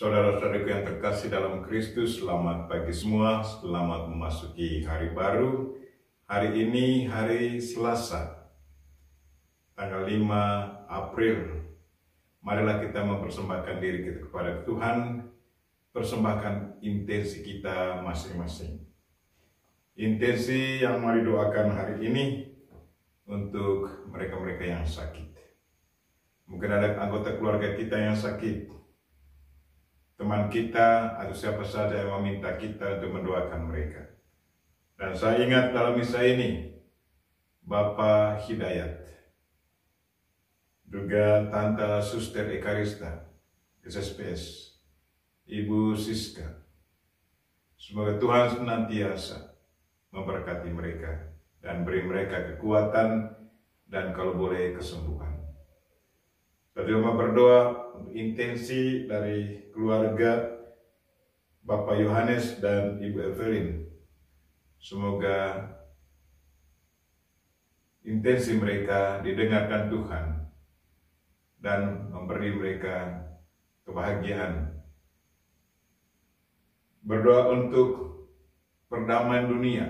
Saudara-saudaraku yang terkasih dalam Kristus, selamat pagi semua, selamat memasuki hari baru. Hari ini hari Selasa, tanggal 5 April. Marilah kita mempersembahkan diri kita kepada Tuhan, persembahkan intensi kita masing-masing. Intensi yang mari doakan hari ini untuk mereka-mereka yang sakit. Mungkin ada anggota keluarga kita yang sakit, teman kita atau siapa saja yang meminta kita untuk mendoakan mereka. Dan saya ingat dalam misa ini, Bapak Hidayat, juga Tante Suster Ekarista, SSPS, Ibu Siska. Semoga Tuhan senantiasa memberkati mereka dan beri mereka kekuatan dan kalau boleh kesembuhan. Kita juga berdoa untuk intensi dari keluarga Bapak Yohanes dan Ibu Evelyn. Semoga intensi mereka didengarkan Tuhan dan memberi mereka kebahagiaan. Berdoa untuk perdamaian dunia.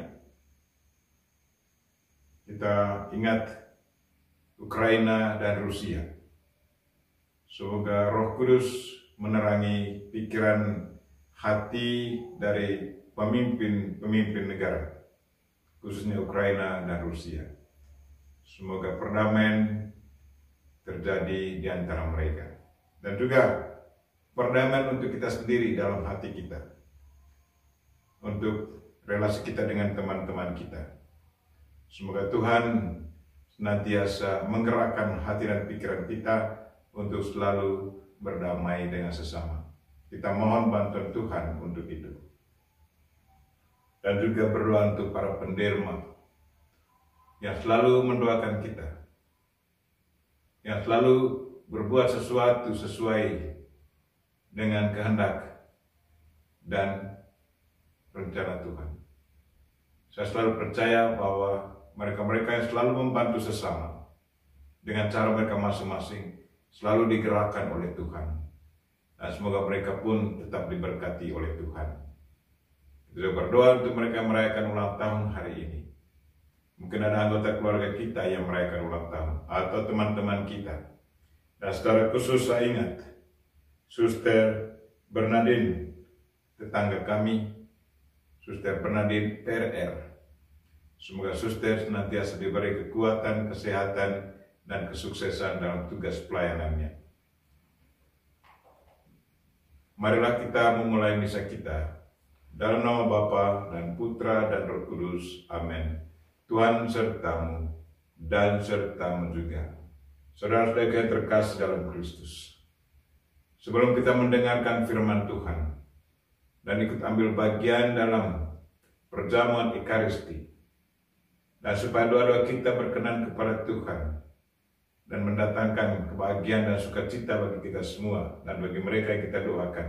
Kita ingat Ukraina dan Rusia. Semoga Roh Kudus menerangi pikiran hati dari pemimpin negara, khususnya Ukraina dan Rusia. Semoga perdamaian terjadi di antara mereka. Dan juga perdamaian untuk kita sendiri dalam hati kita. Untuk relasi kita dengan teman-teman kita. Semoga Tuhan senantiasa menggerakkan hati dan pikiran kita untuk selalu berdamai dengan sesama. Kita mohon bantuan Tuhan untuk itu. Dan juga berdoa untuk para penderma yang selalu mendoakan kita, yang selalu berbuat sesuatu sesuai dengan kehendak dan rencana Tuhan. Saya selalu percaya bahwa mereka-mereka yang selalu membantu sesama dengan cara mereka masing-masing selalu digerakkan oleh Tuhan. Dan semoga mereka pun tetap diberkati oleh Tuhan. Kita berdoa untuk mereka merayakan ulang tahun hari ini. Mungkin ada anggota keluarga kita yang merayakan ulang tahun atau teman-teman kita. Dan secara khusus saya ingat Suster Bernadine, tetangga kami, Suster Bernadine PRR. Semoga Suster senantiasa diberi kekuatan, kesehatan, dan kesuksesan dalam tugas pelayanannya. Marilah kita memulai misa kita. Dalam nama Bapa dan Putra dan Roh Kudus. Amin. Tuhan sertamu dan sertamu juga. Saudara-saudara yang terkasih dalam Kristus. Sebelum kita mendengarkan firman Tuhan dan ikut ambil bagian dalam perjamuan Ekaristi, dan supaya doa-doa kita berkenan kepada Tuhan dan mendatangkan kebahagiaan dan sukacita bagi kita semua dan bagi mereka yang kita doakan,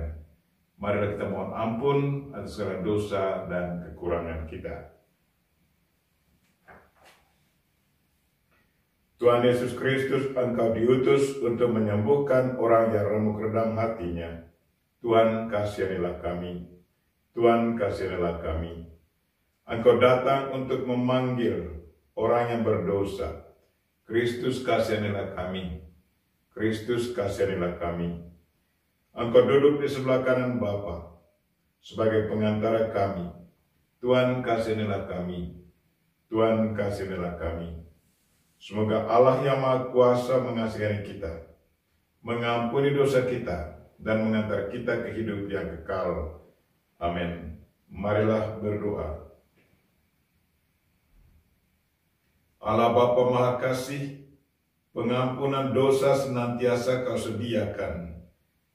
marilah kita mohon ampun atas segala dosa dan kekurangan kita. Tuhan Yesus Kristus, Engkau diutus untuk menyembuhkan orang yang remuk redam hatinya. Tuhan, kasihanilah kami. Tuhan, kasihanilah kami. Engkau datang untuk memanggil orang yang berdosa. Kristus, kasihanilah kami. Kristus, kasihanilah kami. Engkau duduk di sebelah kanan Bapa sebagai pengantara kami. Tuhan, kasihanilah kami. Tuhan, kasihanilah kami. Semoga Allah yang Maha Kuasa mengasihi kita, mengampuni dosa kita, dan mengantar kita ke hidup yang kekal. Amin. Marilah berdoa. Allah Bapa Maha Kasih, pengampunan dosa senantiasa Kau sediakan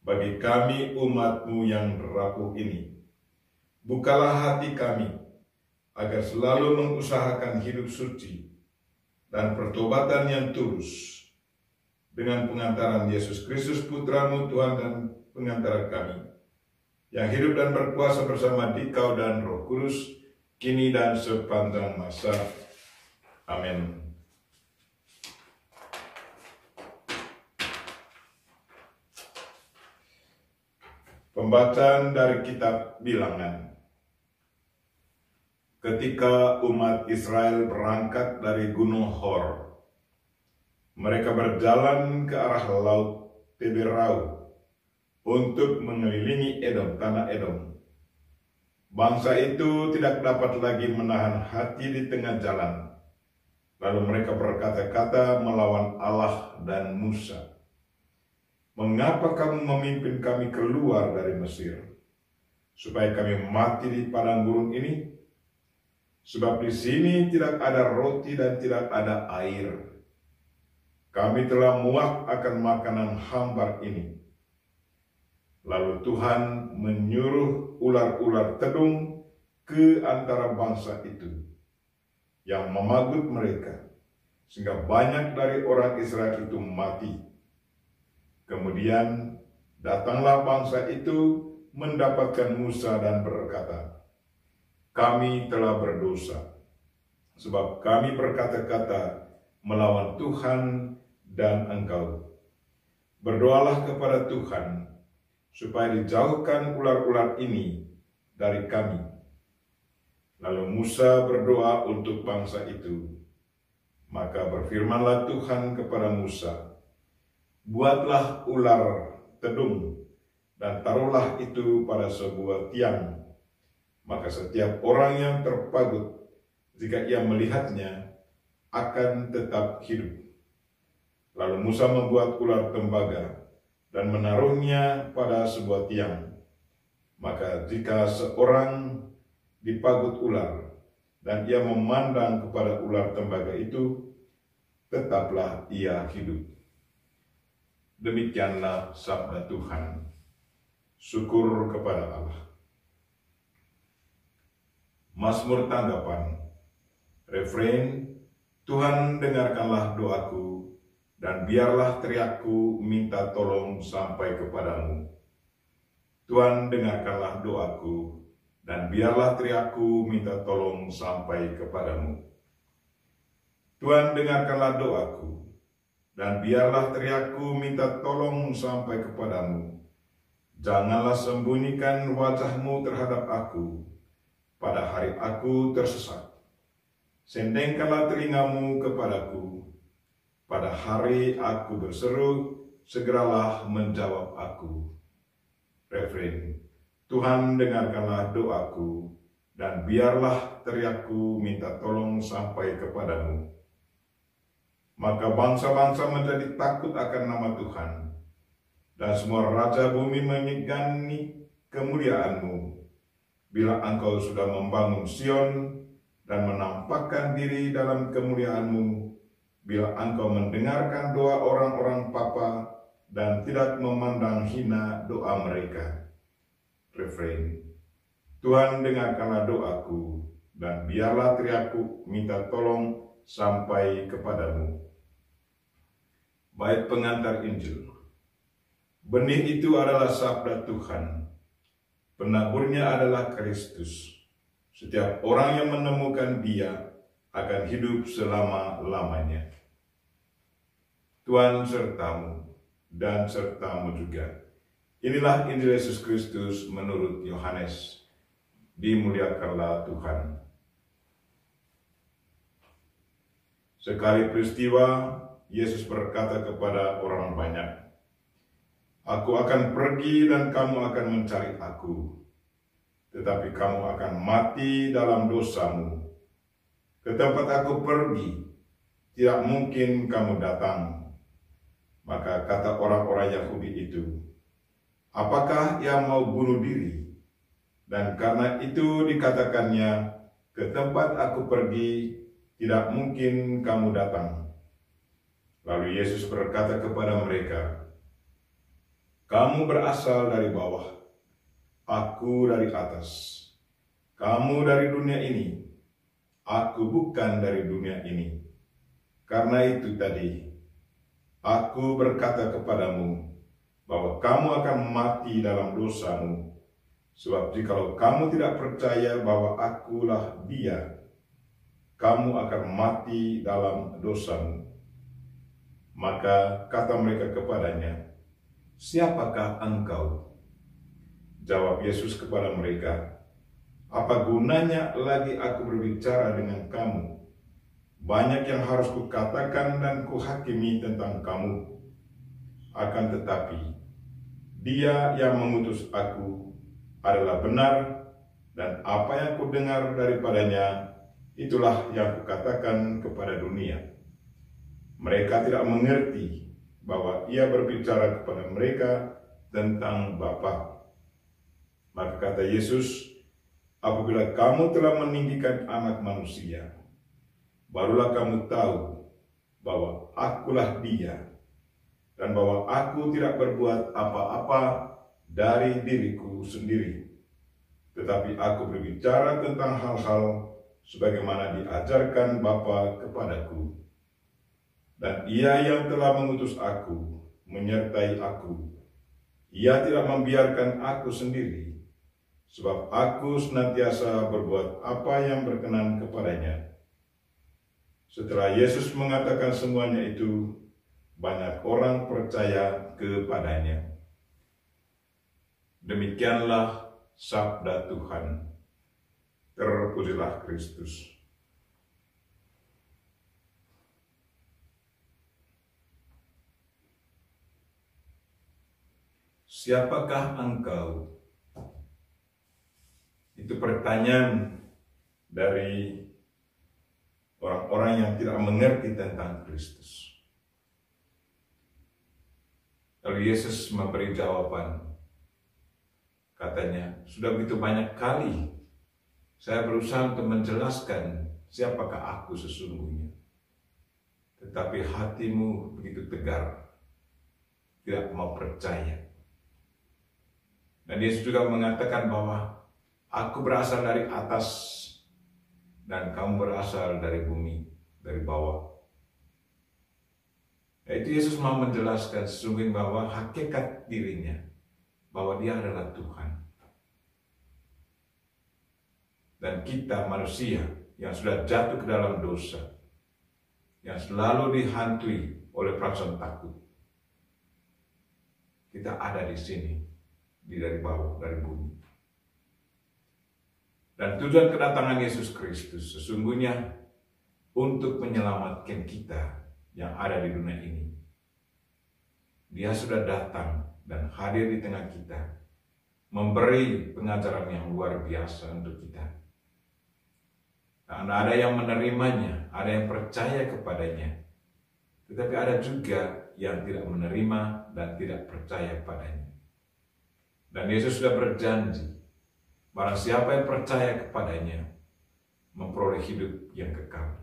bagi kami umat-Mu yang rapuh ini. Bukalah hati kami, agar selalu mengusahakan hidup suci dan pertobatan yang tulus dengan pengantaran Yesus Kristus Putra-Mu Tuhan dan pengantara kami, yang hidup dan berkuasa bersama Dikau dan Roh Kudus, kini dan sepanjang masa. Amin. Pembacaan dari kitab Bilangan. Ketika umat Israel berangkat dari Gunung Hor, mereka berjalan ke arah Laut Teberau untuk mengelilingi Edom, tanah Edom. Bangsa itu tidak dapat lagi menahan hati di tengah jalan. Lalu mereka berkata-kata melawan Allah dan Musa, "Mengapa kamu memimpin kami keluar dari Mesir, supaya kami mati di padang gurun ini? Sebab di sini tidak ada roti dan tidak ada air. Kami telah muak akan makanan hambar ini." Lalu Tuhan menyuruh ular-ular tedung ke antara bangsa itu, yang memagut mereka, sehingga banyak dari orang Israel itu mati. Kemudian datanglah bangsa itu mendapatkan Musa dan berkata, "Kami telah berdosa, sebab kami berkata-kata melawan Tuhan dan engkau. Berdoalah kepada Tuhan, supaya dijauhkan ular-ular ini dari kami." Lalu Musa berdoa untuk bangsa itu. Maka berfirmanlah Tuhan kepada Musa, "Buatlah ular tedung dan taruhlah itu pada sebuah tiang. Maka setiap orang yang terpagut, jika ia melihatnya, akan tetap hidup." Lalu Musa membuat ular tembaga dan menaruhnya pada sebuah tiang. Maka jika seorang dipagut ular dan ia memandang kepada ular tembaga itu, tetaplah ia hidup. Demikianlah sabda Tuhan. Syukur kepada Allah. Mazmur tanggapan. Refrein, "Tuhan dengarkanlah doaku, dan biarlah teriakku minta tolong sampai kepadamu. Tuhan dengarkanlah doaku, dan biarlah teriakku minta tolong sampai kepadamu. Tuhan dengarkanlah doaku, dan biarlah teriakku minta tolong sampai kepadamu. Janganlah sembunyikan wajahmu terhadap aku pada hari aku tersesat. Sendengkanlah telingamu kepadaku. Pada hari aku berseru, segeralah menjawab aku." Refrein, "Tuhan dengarkanlah doaku, dan biarlah teriakku minta tolong sampai kepadamu." Maka bangsa-bangsa menjadi takut akan nama Tuhan, dan semua raja bumi menyegani kemuliaan-Mu. Bila Engkau sudah membangun Sion dan menampakkan diri dalam kemuliaan-Mu, bila Engkau mendengarkan doa orang-orang papa dan tidak memandang hina doa mereka. Refrein, "Tuhan dengarkanlah doaku, dan biarlah teriakku minta tolong sampai kepadamu." Bait pengantar Injil. Benih itu adalah sabda Tuhan. Penaburnya adalah Kristus. Setiap orang yang menemukan Dia akan hidup selama-lamanya. Tuhan sertamu dan sertamu juga. Inilah Injil Yesus Kristus menurut Yohanes. Dimuliakanlah Tuhan. Sekali peristiwa, Yesus berkata kepada orang banyak, "Aku akan pergi dan kamu akan mencari aku, tetapi kamu akan mati dalam dosamu. Ke tempat aku pergi, tidak mungkin kamu datang." Maka kata orang-orang Yahudi itu, "Apakah ia mau bunuh diri?" Dan karena itu dikatakannya, "Ke tempat aku pergi, tidak mungkin kamu datang." Lalu Yesus berkata kepada mereka, "Kamu berasal dari bawah, aku dari atas. Kamu dari dunia ini, aku bukan dari dunia ini. Karena itu tadi, aku berkata kepadamu bahwa kamu akan mati dalam dosamu. Sebab jikalau kamu tidak percaya bahwa akulah Dia, kamu akan mati dalam dosamu." Maka kata mereka kepadanya, "Siapakah engkau?" Jawab Yesus kepada mereka, "Apa gunanya lagi aku berbicara dengan kamu? Banyak yang harus kukatakan dan kuhakimi tentang kamu. Akan tetapi, Dia yang mengutus aku adalah benar, dan apa yang kudengar daripadanya, itulah yang kukatakan kepada dunia. Mereka tidak mengerti bahwa Ia berbicara kepada mereka tentang Bapa." Maka kata Yesus, "Apabila kamu telah meninggikan Anak Manusia, barulah kamu tahu bahwa akulah Dia, dan bahwa aku tidak berbuat apa-apa dari diriku sendiri, tetapi aku berbicara tentang hal-hal sebagaimana diajarkan Bapa kepadaku. Dan Ia yang telah mengutus aku menyertai aku. Ia tidak membiarkan aku sendiri, sebab aku senantiasa berbuat apa yang berkenan kepadanya." Setelah Yesus mengatakan semuanya itu, banyak orang percaya kepadanya. Demikianlah sabda Tuhan. Terpujilah Kristus. Siapakah engkau? Itu pertanyaan dari orang-orang yang tidak mengerti tentang Kristus. Lalu Yesus memberi jawaban. Katanya, "Sudah begitu banyak kali saya berusaha untuk menjelaskan siapakah aku sesungguhnya. Tetapi hatimu begitu tegar, tidak mau percaya." Dan Yesus juga mengatakan bahwa aku berasal dari atas dan kamu berasal dari bumi, dari bawah. Yaitu Yesus mau menjelaskan sesungguhnya bahwa hakikat dirinya, bahwa Dia adalah Tuhan. Dan kita manusia yang sudah jatuh ke dalam dosa, yang selalu dihantui oleh perasaan takut, kita ada di sini, dari bawah, dari bumi. Dan tujuan kedatangan Yesus Kristus sesungguhnya untuk menyelamatkan kita yang ada di dunia ini. Dia sudah datang dan hadir di tengah kita, memberi pengajaran yang luar biasa untuk kita. Dan ada yang menerimanya, ada yang percaya kepadanya, tetapi ada juga yang tidak menerima dan tidak percaya padanya. Dan Yesus sudah berjanji, barang siapa yang percaya kepadanya, memperoleh hidup yang kekal.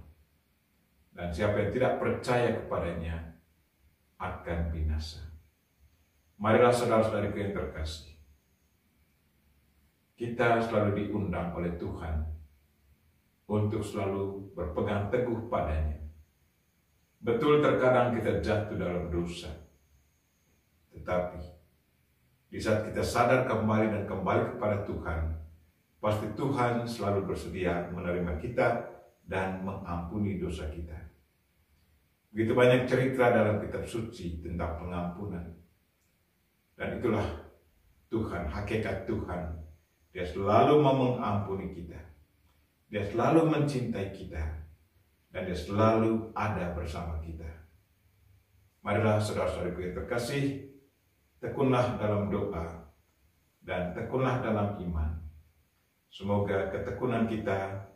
Dan siapa yang tidak percaya kepadanya akan binasa. Marilah saudara-saudariku yang terkasih, kita selalu diundang oleh Tuhan untuk selalu berpegang teguh padanya. Betul, terkadang kita jatuh dalam dosa, tetapi di saat kita sadar kembali dan kembali kepada Tuhan, pasti Tuhan selalu bersedia menerima kita dan mengampuni dosa kita. Begitu banyak cerita dalam kitab suci tentang pengampunan. Dan itulah Tuhan, hakikat Tuhan. Dia selalu mau mengampuni kita. Dia selalu mencintai kita. Dan Dia selalu ada bersama kita. Marilah saudara-saudariku yang terkasih, tekunlah dalam doa dan tekunlah dalam iman. Semoga ketekunan kita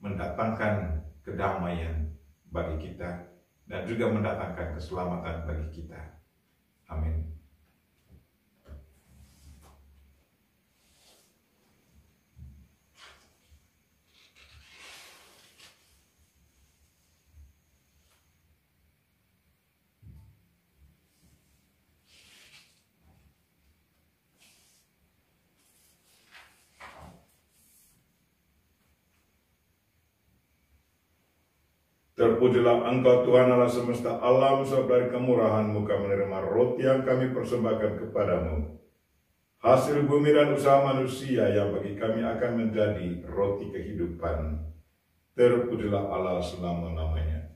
mendatangkan kedamaian bagi kita dan juga mendatangkan keselamatan bagi kita. Amin. Terpujilah Engkau Tuhan Allah semesta alam, sebab dari kemurahan-Mu kami menerima roti yang kami persembahkan kepadamu. Hasil bumi dan usaha manusia yang bagi kami akan menjadi roti kehidupan. Terpujilah Allah selama-lamanya.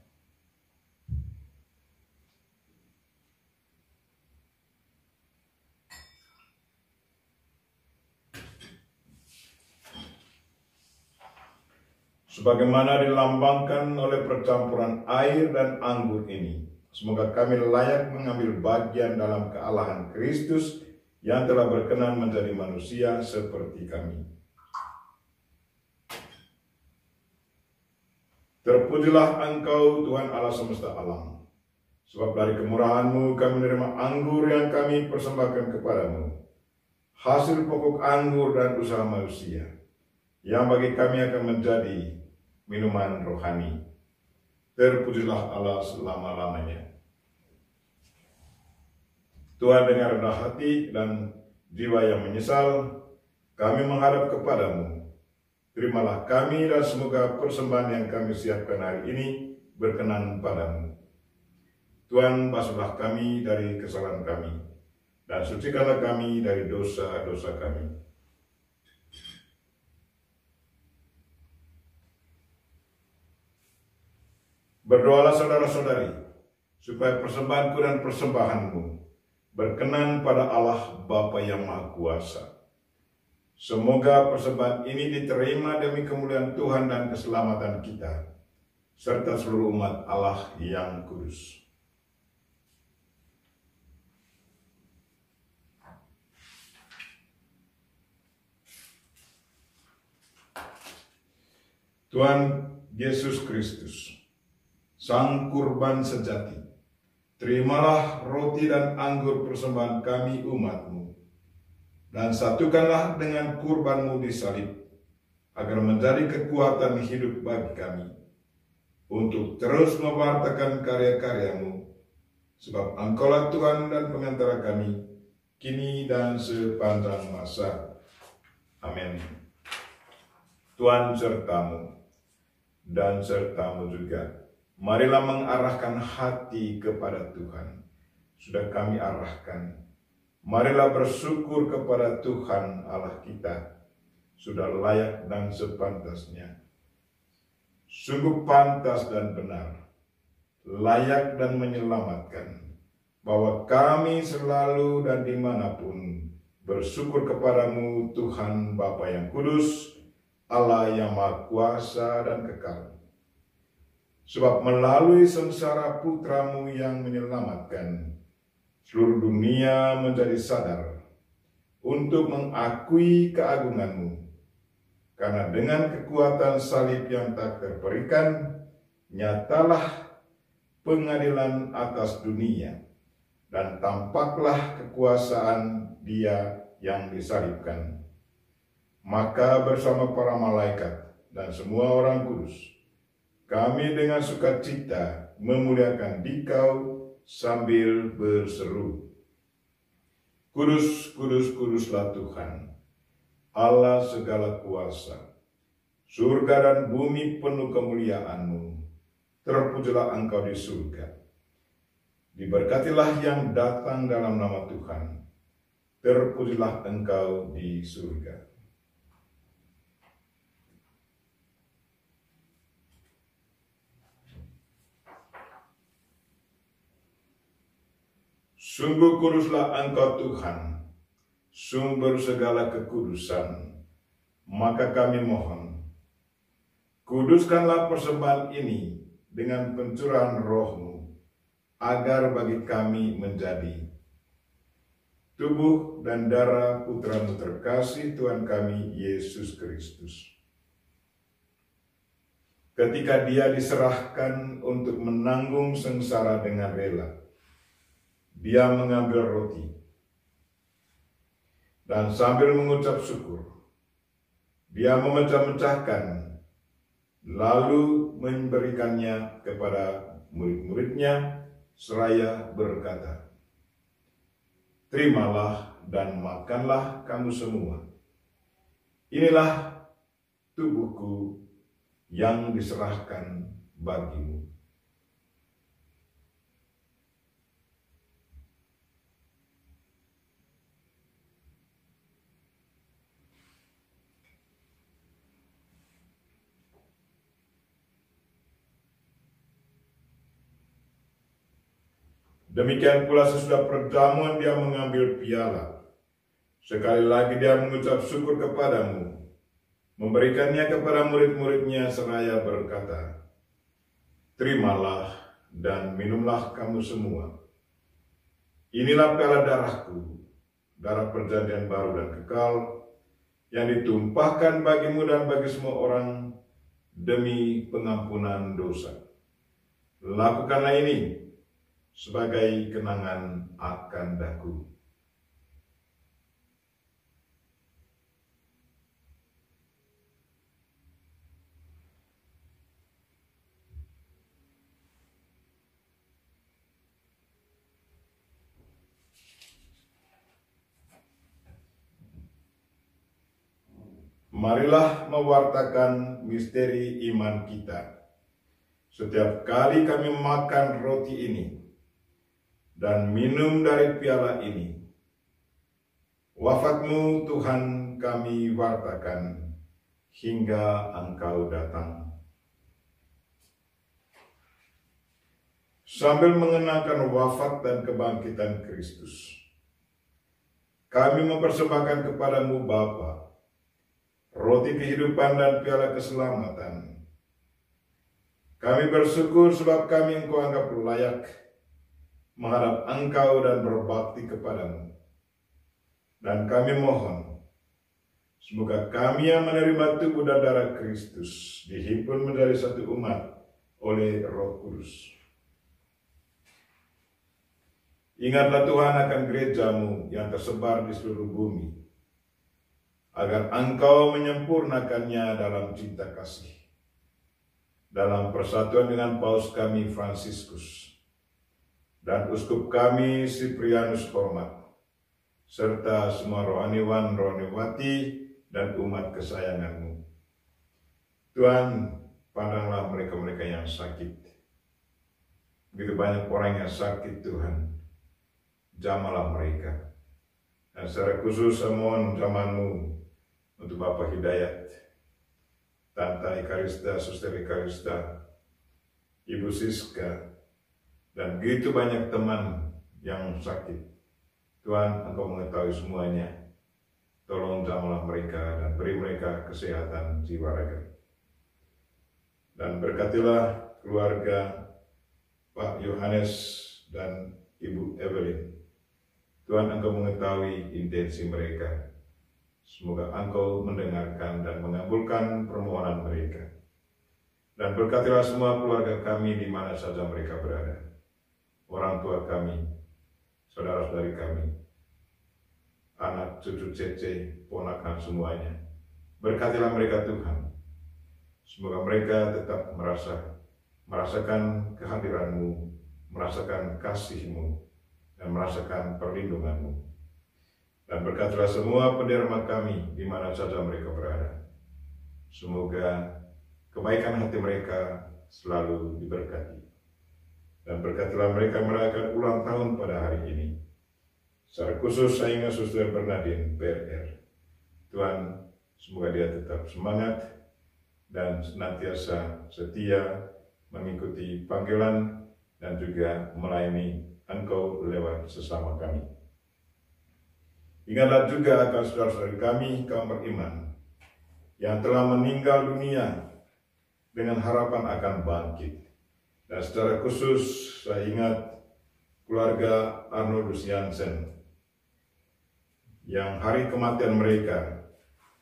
sebagaimana dilambangkan oleh percampuran air dan anggur ini. Semoga kami layak mengambil bagian dalam kealahan Kristus yang telah berkenan menjadi manusia seperti kami. Terpujilah Engkau, Tuhan Allah semesta alam, sebab dari kemurahan-Mu kami menerima anggur yang kami persembahkan kepadamu, hasil pokok anggur dan usaha manusia, yang bagi kami akan menjadi minuman rohani. Terpujilah Allah selama-lamanya. Tuhan, dengan rendah hati dan jiwa yang menyesal, kami menghadap kepadamu. Terimalah kami dan semoga persembahan yang kami siapkan hari ini berkenan padamu. Tuhan, basuhlah kami dari kesalahan kami, dan sucikanlah kami dari dosa-dosa kami. Berdoalah saudara-saudari, supaya persembahanku dan persembahanmu berkenan pada Allah Bapa yang Maha Kuasa. Semoga persembahan ini diterima demi kemuliaan Tuhan dan keselamatan kita, serta seluruh umat Allah yang kudus. Tuhan Yesus Kristus, Sang Kurban sejati, terimalah roti dan anggur persembahan kami umat-Mu, dan satukanlah dengan kurban-Mu di salib, agar menjadi kekuatan hidup bagi kami, untuk terus mewartakan karya-karya-Mu, sebab Engkaulah Tuhan dan pengantara kami, kini dan sepanjang masa. Amin. Tuhan sertamu, dan sertamu juga. Marilah mengarahkan hati kepada Tuhan. Sudah kami arahkan. Marilah bersyukur kepada Tuhan Allah kita. Sudah layak dan sepantasnya. Sungguh pantas dan benar, layak dan menyelamatkan, bahwa kami selalu dan dimanapun bersyukur kepadamu, Tuhan Bapa yang kudus, Allah yang Maha Kuasa dan kekal. Sebab melalui sengsara Putra-Mu yang menyelamatkan, seluruh dunia menjadi sadar untuk mengakui keagungan-Mu. Karena dengan kekuatan salib yang tak terperikan, nyatalah pengadilan atas dunia, dan tampaklah kekuasaan Dia yang disalibkan. Maka bersama para malaikat dan semua orang kudus, kami dengan sukacita memuliakan Dikau sambil berseru, Kudus, kudus, kuduslah Tuhan, Allah segala kuasa. Surga dan bumi penuh kemuliaan-Mu. Terpujilah Engkau di surga. Diberkatilah yang datang dalam nama Tuhan. Terpujilah Engkau di surga. Sungguh kuduslah Engkau Tuhan, sumber segala kekudusan. Maka kami mohon, kuduskanlah persembahan ini dengan pencurahan Roh-Mu, agar bagi kami menjadi tubuh dan darah Putra-Mu terkasih Tuhan kami Yesus Kristus. Ketika Dia diserahkan untuk menanggung sengsara dengan rela, Dia mengambil roti, dan sambil mengucap syukur, Dia memecah-mecahkan, lalu memberikannya kepada murid-muridnya, seraya berkata, Terimalah dan makanlah kamu semua. Inilah tubuhku yang diserahkan bagimu. Demikian pula sesudah perjamuan Dia mengambil piala. Sekali lagi Dia mengucap syukur kepadamu, memberikannya kepada murid-muridnya seraya berkata, "Terimalah dan minumlah kamu semua. Inilah piala darahku, darah perjanjian baru dan kekal, yang ditumpahkan bagimu dan bagi semua orang demi pengampunan dosa. Lakukanlah ini sebagai kenangan akan daku." Marilah mewartakan misteri iman kita. Setiap kali kami makan roti ini dan minum dari piala ini, wafat-Mu Tuhan kami wartakan hingga Engkau datang. Sambil mengenangkan wafat dan kebangkitan Kristus, kami mempersembahkan kepada-Mu Bapa, roti kehidupan dan piala keselamatan. Kami bersyukur sebab kami Engkau anggap layak menghadap Engkau dan berbakti kepada-Mu. Dan kami mohon, semoga kami yang menerima tubuh dan darah Kristus dihimpun menjadi satu umat oleh Roh Kudus. Ingatlah Tuhan akan gereja-Mu yang tersebar di seluruh bumi, agar Engkau menyempurnakannya dalam cinta kasih, dalam persatuan dengan Paus kami Fransiskus, dan Uskup kami Siprianus Hormat, serta semua rohaniwan, rohaniwati, dan umat kesayangan-Mu. Tuhan, pandanglah mereka-mereka yang sakit. Begitu banyak orang yang sakit, Tuhan. Jamalah mereka. Dan secara khusus saya mohon jamahan-Mu untuk Bapak Hidayat, Tante Ekarista, Suster Ekarista, Ibu Siska, dan begitu banyak teman yang sakit. Tuhan, Engkau mengetahui semuanya. Tolong jamalah mereka dan beri mereka kesehatan jiwa raga. Dan berkatilah keluarga Pak Yohanes dan Ibu Evelyn. Tuhan, Engkau mengetahui intensi mereka. Semoga Engkau mendengarkan dan mengabulkan permohonan mereka. Dan berkatilah semua keluarga kami di mana saja mereka berada. Orang tua kami, saudara-saudari kami, anak, cucu, cece, ponakan semuanya. Berkatilah mereka Tuhan. Semoga mereka tetap merasakan kehadiran-Mu, merasakan kasih-Mu, dan merasakan perlindungan-Mu. Dan berkatilah semua penderma kami di mana saja mereka berada. Semoga kebaikan hati mereka selalu diberkati. Dan berkatilah mereka merayakan ulang tahun pada hari ini. Secara khusus saya ingat Suster Bernadine PRR. Tuhan, semoga dia tetap semangat dan senantiasa setia mengikuti panggilan dan juga melayani Engkau lewat sesama kami. Ingatlah juga akan saudara-saudari kami, kaum beriman, yang telah meninggal dunia dengan harapan akan bangkit. Dan secara khusus saya ingat keluarga Arnoldus Jansen, yang hari kematian mereka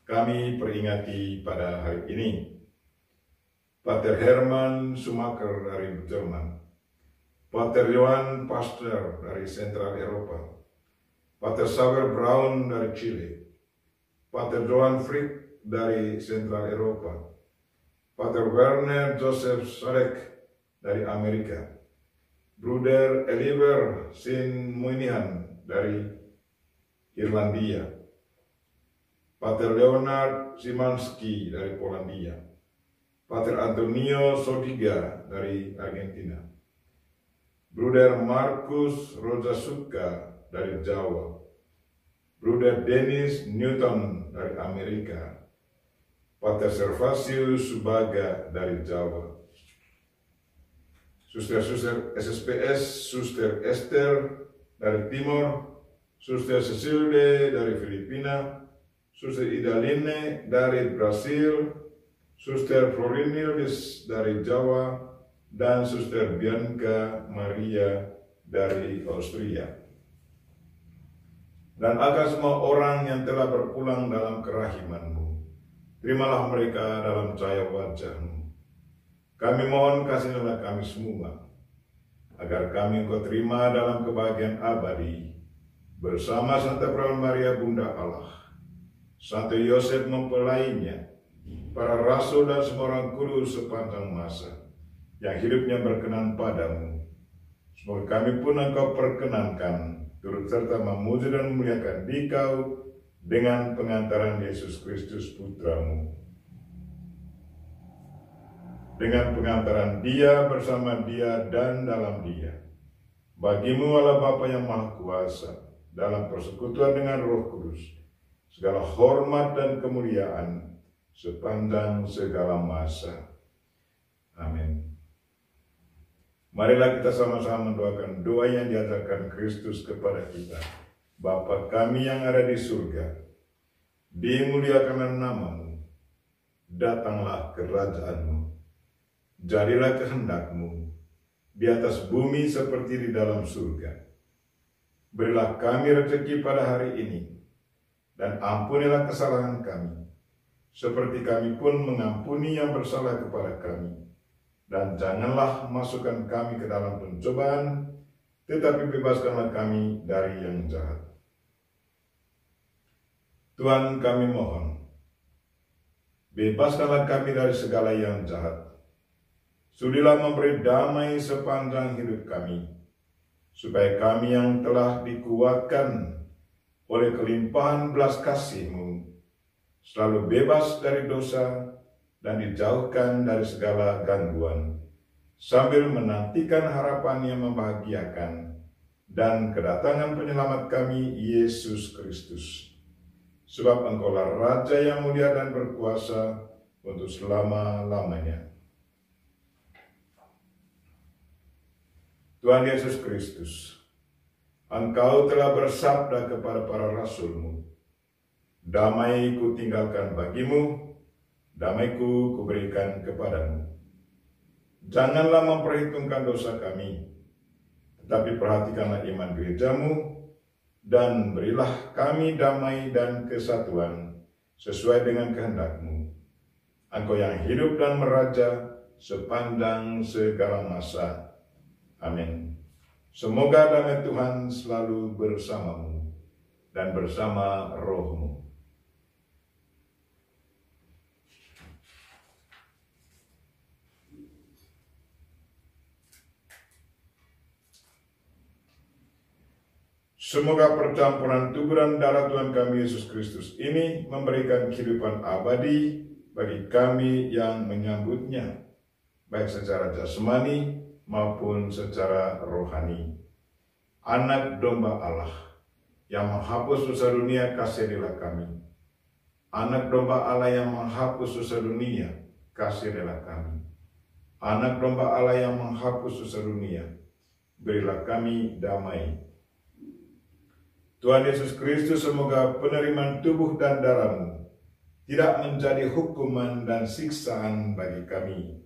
kami peringati pada hari ini. Pater Herman Schumacher dari Jerman, Pater Johann Pasteur dari Sentral Eropa, Pater Sauer Braun dari Chile, Pater Johann Frick dari Sentral Eropa, Pater Werner Joseph Sadek dari Amerika, Bruder Eliver Sin Moynihan dari Irlandia, Pater Leonard Szymanski dari Polandia, Pater Antonio Sodiga dari Argentina, Bruder Markus Rojasuka dari Jawa, Bruder Dennis Newton dari Amerika, Pater Servasius Subaga dari Jawa, Suster-suster SSPS, Suster Esther dari Timor, Suster Cecilde dari Filipina, Suster Idaline dari Brasil, Suster Florinildis dari Jawa, dan Suster Bianca Maria dari Austria. Dan akan semua orang yang telah berpulang dalam kerahiman-Mu, terimalah mereka dalam cahaya wajah-Mu. Kami mohon kasihilah kami semua, agar kami Engkau terima dalam kebahagiaan abadi, bersama Santa Perawan Maria Bunda Allah, Santo Yosef mempelainya, para rasul dan semua orang kudus sepanjang masa, yang hidupnya berkenan padamu. Semoga kami pun Engkau perkenankan, turut serta memuji dan memuliakan Dikau dengan pengantaran Yesus Kristus Putramu. Dengan pengantaran Dia, bersama Dia, dan dalam Dia. Bagimu Allah Bapa yang Maha Kuasa, dalam persekutuan dengan Roh Kudus, segala hormat dan kemuliaan sepanjang segala masa. Amin. Marilah kita sama-sama mendoakan doa yang diajarkan Kristus kepada kita. Bapa kami yang ada di surga, dimuliakanlah nama-Mu, datanglah kerajaan-Mu, jadilah kehendak-Mu di atas bumi seperti di dalam surga. Berilah kami rezeki pada hari ini, dan ampunilah kesalahan kami, seperti kami pun mengampuni yang bersalah kepada kami. Dan janganlah masukkan kami ke dalam pencobaan, tetapi bebaskanlah kami dari yang jahat. Tuhan, kami mohon, bebaskanlah kami dari segala yang jahat. Sudilah memberi damai sepanjang hidup kami, supaya kami yang telah dikuatkan oleh kelimpahan belas kasih-Mu, selalu bebas dari dosa dan dijauhkan dari segala gangguan, sambil menantikan harapan yang membahagiakan dan kedatangan penyelamat kami, Yesus Kristus. Sebab Engkaulah Raja yang mulia dan berkuasa untuk selama-lamanya. Tuhan Yesus Kristus, Engkau telah bersabda kepada para rasul-Mu, damai ku tinggalkan bagimu, damai-Ku kuberikan kepadamu. Janganlah memperhitungkan dosa kami, tetapi perhatikanlah iman gereja-Mu, dan berilah kami damai dan kesatuan sesuai dengan kehendak-Mu. Engkau yang hidup dan meraja sepanjang segala masa. Amin. Semoga damai Tuhan selalu bersama-Mu dan bersama roh-Mu. Semoga percampuran tubuh dan darah Tuhan kami Yesus Kristus ini memberikan kehidupan abadi bagi kami yang menyambutnya, baik secara jasmani maupun secara rohani. Anak domba Allah yang menghapus dosa dunia, kasihanilah kami. Anak domba Allah yang menghapus dosa dunia, kasihanilah kami. Anak domba Allah yang menghapus dosa dunia, berilah kami damai. Tuhan Yesus Kristus, semoga penerimaan tubuh dan darah-Mu tidak menjadi hukuman dan siksaan bagi kami,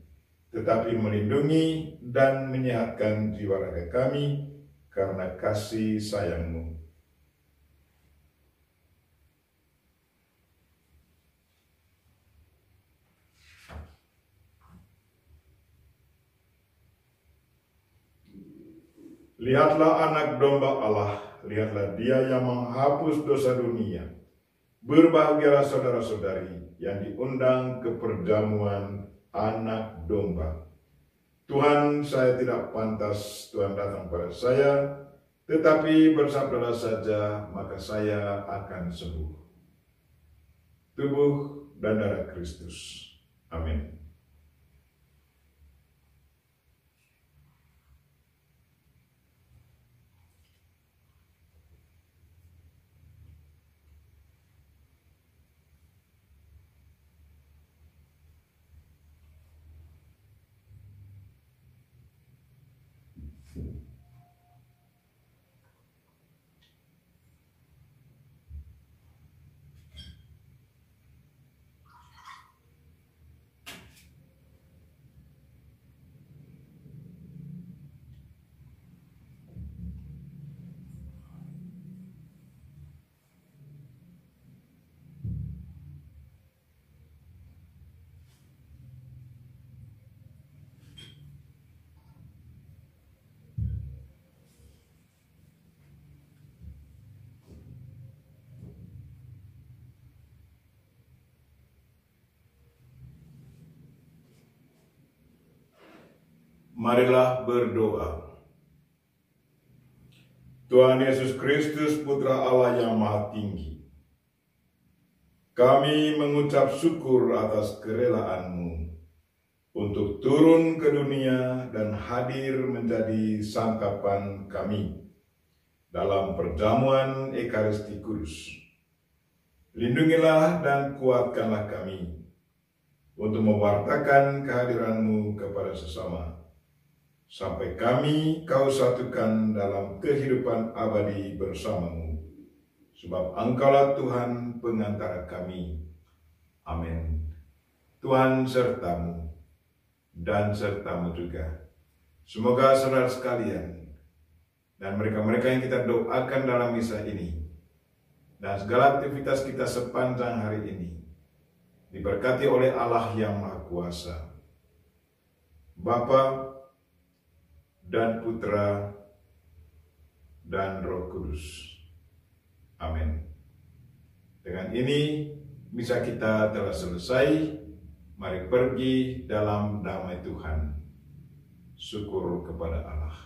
tetapi melindungi dan menyehatkan jiwa raga kami karena kasih sayang-Mu. Lihatlah anak domba Allah, lihatlah Dia yang menghapus dosa dunia. Berbahagialah saudara-saudari yang diundang ke perjamuan anak domba. Tuhan, saya tidak pantas Tuhan datang pada saya, tetapi bersabdalah saja, maka saya akan sembuh. Tubuh dan darah Kristus. Amin. Marilah berdoa. Tuhan Yesus Kristus, Putra Allah yang Maha Tinggi, kami mengucap syukur atas kerelaan-Mu untuk turun ke dunia dan hadir menjadi sangkapan kami dalam perjamuan Ekaristi Kudus. Lindungilah dan kuatkanlah kami untuk mewartakan kehadiran-Mu kepada sesama, sampai kami Kau satukan dalam kehidupan abadi bersama-Mu. Sebab Engkaulah Tuhan pengantara kami. Amin. Tuhan sertamu dan sertamu juga. Semoga saudara sekalian dan mereka-mereka yang kita doakan dalam misa ini dan segala aktivitas kita sepanjang hari ini diberkati oleh Allah yang Maha Kuasa, Bapa dan Putra dan Roh Kudus. Amin. Dengan ini misa kita telah selesai. Mari pergi dalam damai Tuhan. Syukur kepada Allah.